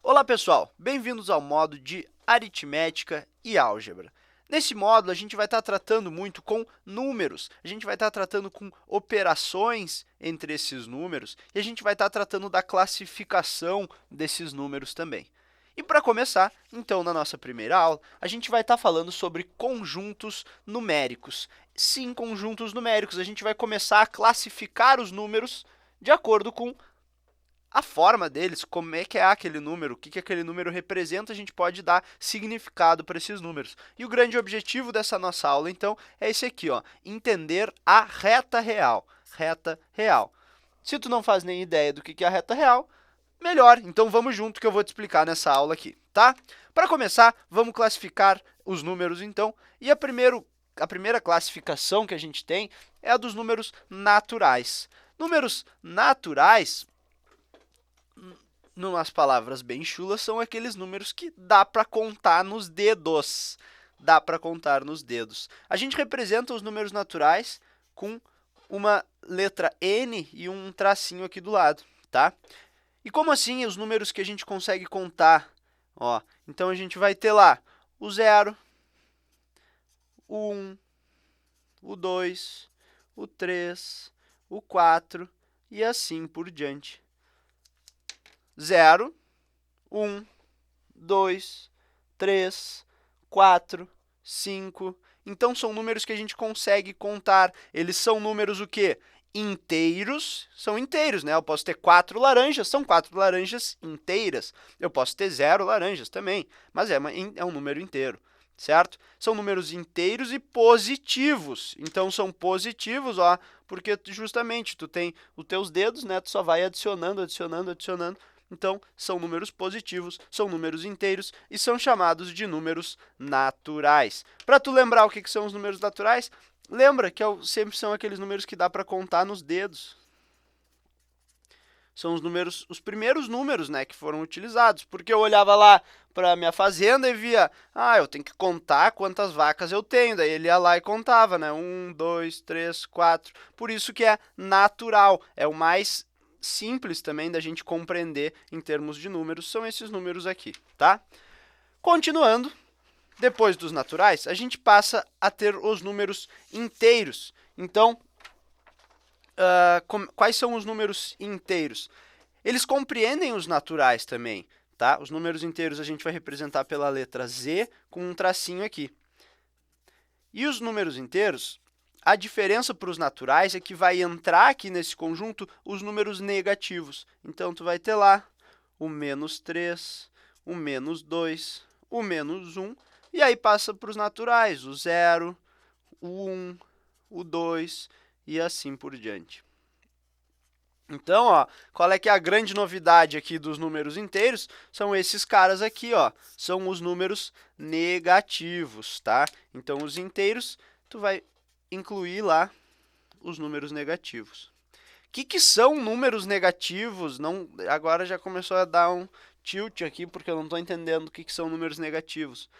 Olá pessoal, bem-vindos ao módulo de aritmética e álgebra. Nesse módulo, a gente vai estar tratando muito com números, a gente vai estar tratando com operações entre esses números e a gente vai estar tratando da classificação desses números também. E para começar, então, na nossa primeira aula, a gente vai estar falando sobre conjuntos numéricos. Sim, conjuntos numéricos, a gente vai começar a classificar os números de acordo com a forma deles, como é que é aquele número, o que aquele número representa, a gente pode dar significado para esses números. E o grande objetivo dessa nossa aula, então, é esse aqui, ó, entender a reta real. Reta real. Se tu não faz nem ideia do que é a reta real, melhor, então vamos junto que eu vou te explicar nessa aula aqui, tá? Para começar, vamos classificar os números, então, e a primeira classificação que a gente tem é a dos números naturais. Números naturais, numas palavras bem chulas, são aqueles números que dá para contar nos dedos. Dá para contar nos dedos. A gente representa os números naturais com uma letra N e um tracinho aqui do lado, tá? E como assim os números que a gente consegue contar? Ó, então, a gente vai ter lá o 0, o 1, o 2, o 3, o 4 e assim por diante. 0, 1, 2, 3, 4, 5. Então, são números que a gente consegue contar. Eles são números o quê? Inteiros. São inteiros, né? Eu posso ter 4 laranjas, são 4 laranjas inteiras. Eu posso ter 0 laranjas também, mas é um número inteiro, certo? São números inteiros e positivos. Então, são positivos, ó, porque justamente tu tem os teus dedos, né? Tu só vai adicionando, adicionando, adicionando. Então, são números positivos, são números inteiros e são chamados de números naturais. Para tu lembrar o que são os números naturais, lembra que sempre são aqueles números que dá para contar nos dedos. São os primeiros números, né, que foram utilizados, porque eu olhava lá para a minha fazenda e via, eu tenho que contar quantas vacas eu tenho, daí ele ia lá e contava, né, 1, 2, 3, 4, por isso que é natural, é o mais simples também da gente compreender em termos de números, são esses números aqui, tá? Continuando, depois dos naturais, a gente passa a ter os números inteiros. Então, quais são os números inteiros? Eles compreendem os naturais também, tá? Os números inteiros a gente vai representar pela letra Z com um tracinho aqui. E os números inteiros, a diferença para os naturais é que vai entrar aqui nesse conjunto os números negativos. Então, tu vai ter lá o menos 3, o menos 2, o menos 1, e aí passa para os naturais, o 0, o 1, o 2 e assim por diante. Então, ó, qual é que é a grande novidade aqui dos números inteiros? São esses caras aqui, ó, são os números negativos, tá? Então, os inteiros, tu vai incluir lá os números negativos. O que são números negativos? Não, agora já começou a dar um tilt aqui, porque eu não estou entendendo o que são números negativos.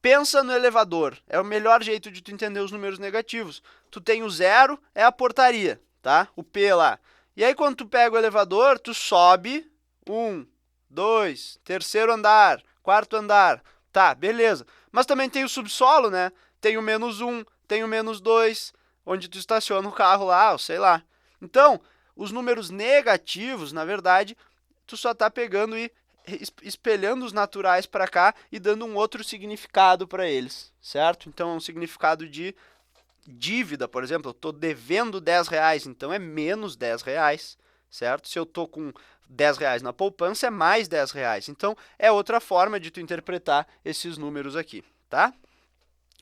Pensa no elevador, é o melhor jeito de tu entender os números negativos. Tu tem o 0, é a portaria, tá? O P lá. E aí, quando tu pega o elevador, tu sobe 1, 2, terceiro andar, quarto andar. Tá, beleza. Mas também tem o subsolo, né? Tem o menos 1, tem o menos 2, onde tu estaciona o carro lá, ou sei lá. Então, os números negativos, na verdade, tu só está pegando e espelhando os naturais para cá e dando um outro significado para eles, certo? Então, é um significado de dívida, por exemplo, eu estou devendo 10 reais, então é menos 10 reais, certo? Se eu estou com 10 reais na poupança, é mais 10 reais. Então, é outra forma de tu interpretar esses números aqui, tá?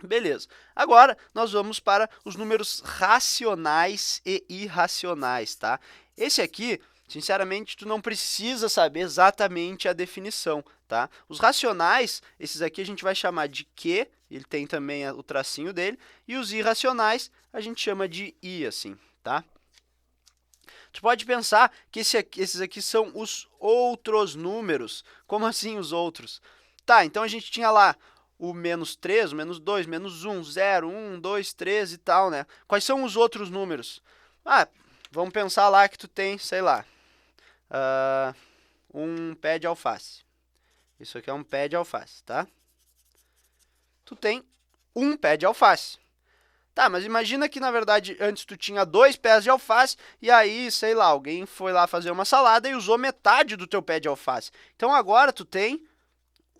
Beleza. Agora, nós vamos para os números racionais e irracionais, tá? Esse aqui, sinceramente, tu não precisa saber exatamente a definição, tá? Os racionais, esses aqui a gente vai chamar de Q, ele tem também o tracinho dele, e os irracionais a gente chama de I, assim, tá? Tu pode pensar que esses aqui são os outros números. Como assim os outros? Tá, então a gente tinha lá o menos 3, o menos 2, menos 1, 0, 1, 2, 3 e tal, né? Quais são os outros números? Vamos pensar lá que tu tem, sei lá, um pé de alface. Isso aqui é um pé de alface, tá? Tu tem um pé de alface. Tá, mas imagina que, na verdade, antes tu tinha 2 pés de alface e aí, sei lá, alguém foi lá fazer uma salada e usou metade do teu pé de alface. Então, agora tu tem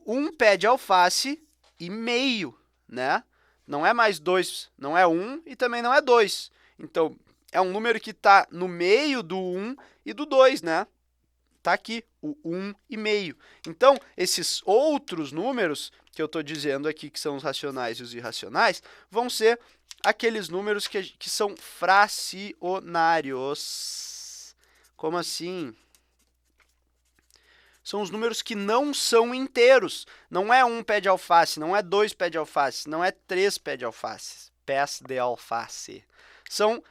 um pé de alface e meio, né? Não é mais 2, não é 1 e também não é 2. Então, é um número que está no meio do 1 e do 2, né? Está aqui, o 1,5. Então, esses outros números que eu estou dizendo aqui, que são os racionais e os irracionais, vão ser aqueles números que são fracionários. Como assim? São os números que não são inteiros. Não é um pé de alface, não é 2 pés de alface, não é 3 pés de alface. Pés de alface. São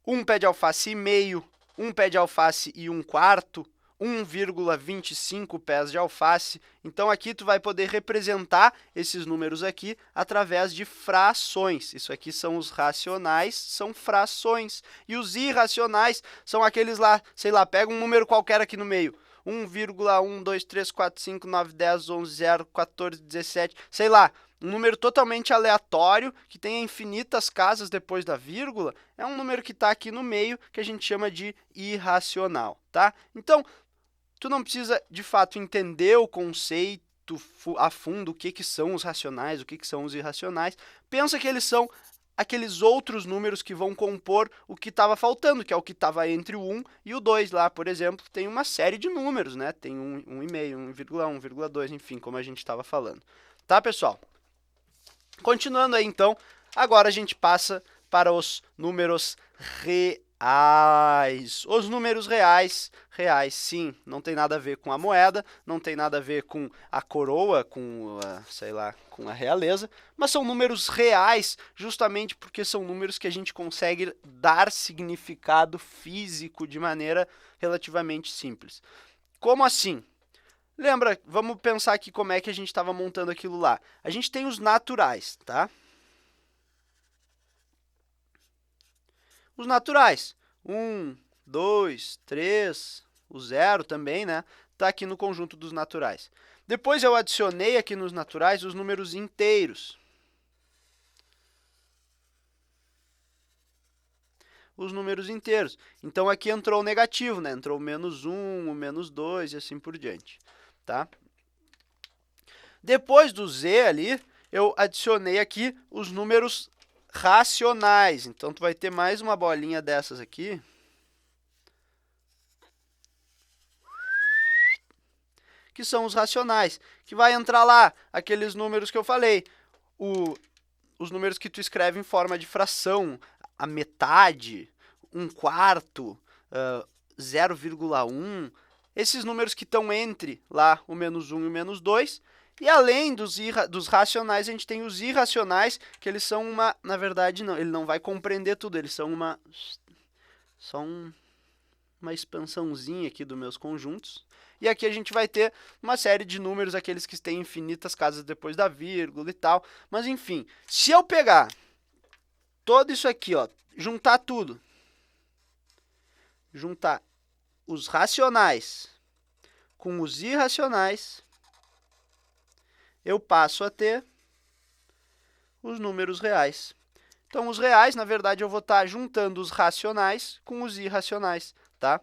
um pé de alface e meio, um pé de alface e 1/4, 1,25 pés de alface. Então, aqui tu vai poder representar esses números aqui através de frações. Isso aqui são os racionais, são frações. E os irracionais são aqueles lá, sei lá, pega um número qualquer aqui no meio. 1,1, 2, 3, 4, 5, 9, 10, 11, 0, 14, 17, sei lá, um número totalmente aleatório, que tenha infinitas casas depois da vírgula, é um número que está aqui no meio, que a gente chama de irracional, tá? Então, tu não precisa, de fato, entender o conceito a fundo, o que são os racionais, o que são os irracionais. Pensa que eles são aqueles outros números que vão compor o que estava faltando, que é o que estava entre o 1 e o 2 lá, por exemplo, tem uma série de números, né? Tem 1,5, 1,1, 1,2, enfim, como a gente estava falando. Tá, pessoal? Continuando aí, então, agora a gente passa para os números reais. Os números reais, sim, não tem nada a ver com a moeda, não tem nada a ver com a coroa, com, sei lá, com a realeza, mas são números reais justamente porque são números que a gente consegue dar significado físico de maneira relativamente simples. Como assim? Lembra, vamos pensar aqui como é que a gente estava montando aquilo lá. A gente tem os naturais, tá? Os naturais, 1, 2, 3, o 0 também, né? Está aqui no conjunto dos naturais. Depois eu adicionei aqui nos naturais os números inteiros. Os números inteiros. Então, aqui entrou o negativo, né? Entrou o -1, o -2 e assim por diante, tá? Depois do z ali, eu adicionei aqui os números racionais. Então, tu vai ter mais uma bolinha dessas aqui. Que são os racionais, que vai entrar lá aqueles números que eu falei. Os números que tu escreve em forma de fração, a metade, 1/4, 0,1, esses números que estão entre lá o -1 e o -2, e além dos racionais, a gente tem os irracionais, que eles são uma, na verdade, não, ele não vai compreender tudo, eles são uma expansãozinha aqui dos meus conjuntos. E aqui a gente vai ter uma série de números, aqueles que têm infinitas casas depois da vírgula e tal. Mas, enfim, se eu pegar todo isso aqui, ó, juntar tudo, juntar os racionais com os irracionais, eu passo a ter os números reais. Então, os reais, na verdade, eu vou estar juntando os racionais com os irracionais, tá?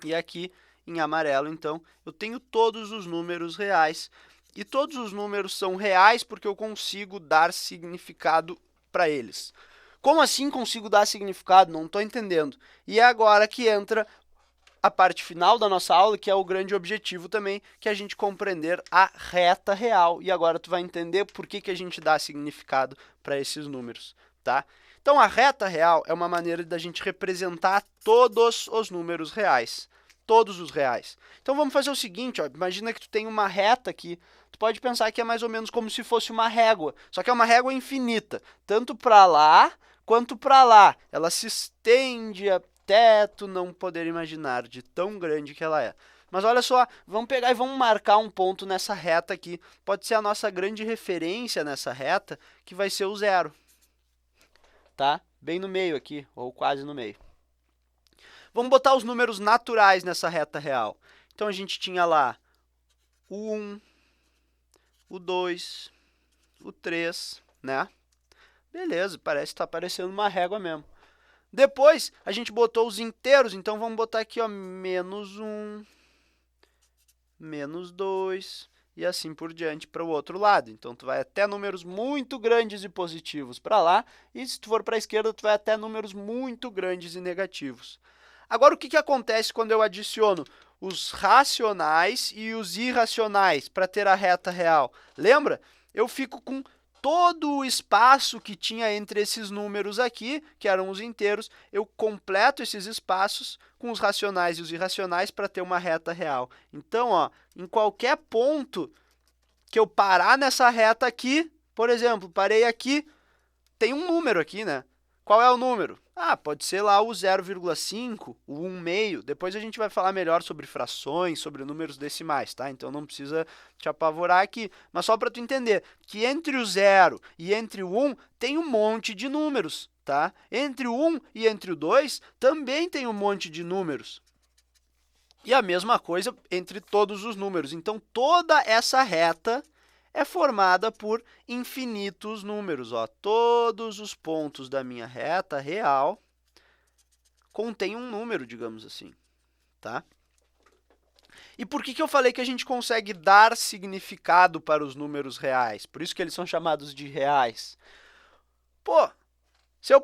E aqui, em amarelo, então, eu tenho todos os números reais. E todos os números são reais porque eu consigo dar significado para eles. Como assim consigo dar significado? Não estou entendendo. E é agora que entra a parte final da nossa aula, que é o grande objetivo também, que é a gente compreender a reta real. E agora tu vai entender por que a gente dá significado para esses números, tá? Então, a reta real é uma maneira da gente representar todos os números reais. Todos os reais. Então, vamos fazer o seguinte, ó, imagina que tu tem uma reta aqui, tu pode pensar que é mais ou menos como se fosse uma régua, só que é uma régua infinita, tanto para lá quanto para lá. Ela se estende até tu não poder imaginar de tão grande que ela é. Mas olha só, vamos pegar e vamos marcar um ponto nessa reta aqui. Pode ser a nossa grande referência nessa reta, que vai ser o 0. Tá? Bem no meio aqui, ou quase no meio. Vamos botar os números naturais nessa reta real. Então, a gente tinha lá o 1, o 2, o 3, né? Beleza, parece que está parecendo uma régua mesmo. Depois, a gente botou os inteiros, então vamos botar aqui, ó, menos 1, menos 2, e assim por diante para o outro lado. Então, tu vai até números muito grandes e positivos para lá, e se tu for para a esquerda, tu vai até números muito grandes e negativos. Agora, o que acontece quando eu adiciono os racionais e os irracionais para ter a reta real? Lembra? Eu fico com todo o espaço que tinha entre esses números aqui, que eram os inteiros, eu completo esses espaços com os racionais e os irracionais para ter uma reta real. Então, ó, em qualquer ponto que eu parar nessa reta aqui, por exemplo, parei aqui, tem um número aqui, né? Qual é o número? Ah, pode ser lá o 0,5, o 1/2. Depois a gente vai falar melhor sobre frações, sobre números decimais, tá? Então não precisa te apavorar aqui. Mas só para tu entender que entre o 0 e entre o 1 tem um monte de números, tá? Entre o 1 e entre o 2 também tem um monte de números. E a mesma coisa entre todos os números. Então, toda essa reta é formada por infinitos números. Ó. Todos os pontos da minha reta real contêm um número, digamos assim. Tá? E por que eu falei que a gente consegue dar significado para os números reais? Por isso que eles são chamados de reais. Pô, se eu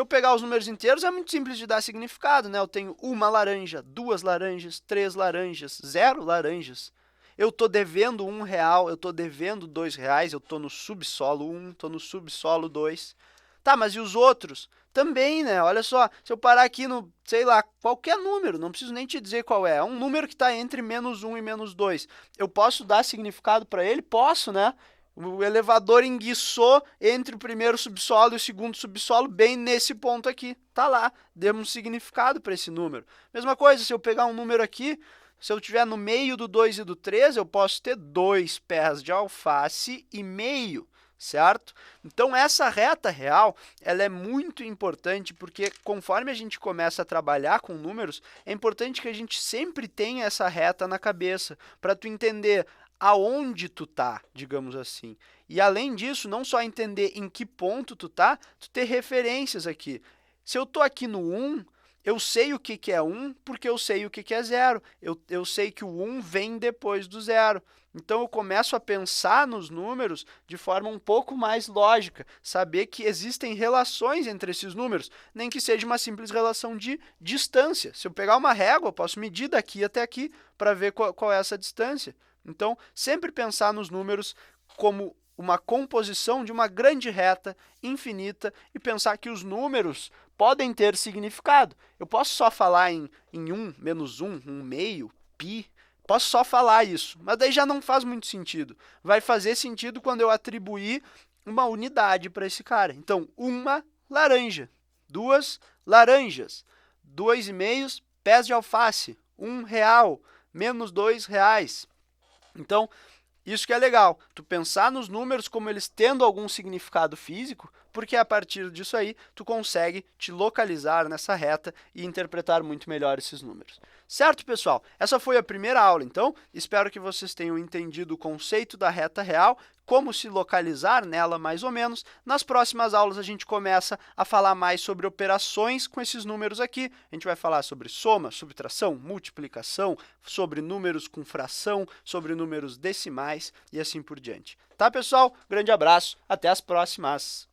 pegar os números inteiros, é muito simples de dar significado, né? Eu tenho uma laranja, 2 laranjas, 3 laranjas, 0 laranjas. Eu estou devendo R$1, eu estou devendo R$2, eu estou no subsolo 1, estou no subsolo 2. Tá, mas e os outros? Também, né? Olha só, se eu parar aqui no, sei lá, qualquer número, não preciso nem te dizer qual é um número que está entre -1 e -2. Eu posso dar significado para ele? Posso, né? O elevador enguiçou entre o primeiro subsolo e o segundo subsolo bem nesse ponto aqui. Tá lá, demos um significado para esse número. Mesma coisa, se eu pegar um número aqui, se eu estiver no meio do 2 e do 3, eu posso ter 2 pés de alface e meio, certo? Então, essa reta real, ela é muito importante, porque conforme a gente começa a trabalhar com números, é importante que a gente sempre tenha essa reta na cabeça, para tu entender aonde tu tá, digamos assim. E além disso, não só entender em que ponto tu tá, tu ter referências aqui. Se eu tô aqui no 1, eu sei o que é 1 porque eu sei o que é 0. Eu sei que o 1 vem depois do 0. Então, eu começo a pensar nos números de forma um pouco mais lógica, saber que existem relações entre esses números, nem que seja uma simples relação de distância. Se eu pegar uma régua, eu posso medir daqui até aqui para ver qual é essa distância. Então, sempre pensar nos números como uma composição de uma grande reta infinita e pensar que os números podem ter significado. Eu posso só falar em 1, menos 1, 1/2, π, posso só falar isso, mas daí já não faz muito sentido. Vai fazer sentido quando eu atribuir uma unidade para esse cara. Então, uma laranja, 2 laranjas, 2,5 pés de alface, R$1, menos R$2. Então, isso que é legal, tu pensar nos números como eles tendo algum significado físico, porque a partir disso aí, tu consegue te localizar nessa reta e interpretar muito melhor esses números. Certo, pessoal? Essa foi a primeira aula, então, espero que vocês tenham entendido o conceito da reta real, como se localizar nela mais ou menos. Nas próximas aulas a gente começa a falar mais sobre operações com esses números aqui. A gente vai falar sobre soma, subtração, multiplicação, sobre números com fração, sobre números decimais e assim por diante. Tá, pessoal? Grande abraço, até as próximas!